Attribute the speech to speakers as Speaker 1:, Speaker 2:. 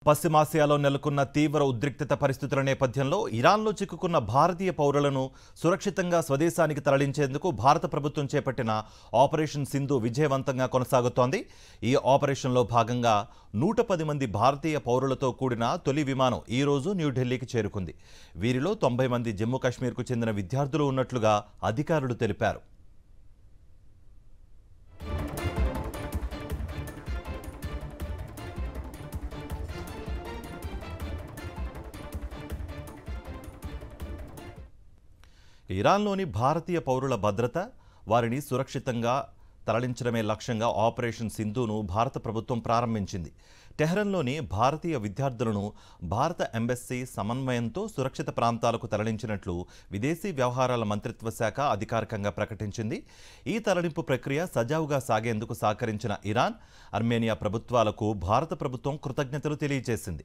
Speaker 1: పశ్చిమాసియాలో నెలకొన్న తీవ్ర ఉద్రిక్తత పరిస్థితుల నేపథ్యంలో ఇరాన్లో చిక్కుకున్న భారతీయ పౌరులను సురక్షితంగా స్వదేశానికి తరలించేందుకు భారత ప్రభుత్వం చేపట్టిన ఆపరేషన్ సింధు విజయవంతంగా కొనసాగుతోంది. ఈ ఆపరేషన్లో భాగంగా 110 మంది భారతీయ పౌరులతో కూడిన తొలి విమానం ఈ రోజు న్యూఢిల్లీకి చేరుకుంది. వీరిలో 90 మంది జమ్మూ కాశ్మీర్కు చెందిన విద్యార్థులు ఉన్నట్లుగా అధికారులు తెలిపారు. ఇరాన్లోని భారతీయ పౌరుల భద్రత, వారిని సురక్షితంగా తరలించడమే లక్ష్యంగా ఆపరేషన్ సింధును భారత ప్రభుత్వం ప్రారంభించింది. టెహ్రాన్లోని భారతీయ విద్యార్థులను భారత ఎంబసీ సమన్వయంతో సురక్షిత ప్రాంతాలకు తరలించినట్లు విదేశీ వ్యవహారాల మంత్రిత్వ శాఖ అధికారికంగా ప్రకటించింది. ఈ తరలింపు ప్రక్రియ సజావుగా సాగేందుకు సహకరించిన ఇరాన్, ఆర్మేనియా ప్రభుత్వాలకు భారత ప్రభుత్వం కృతజ్ఞతలు తెలియజేసింది.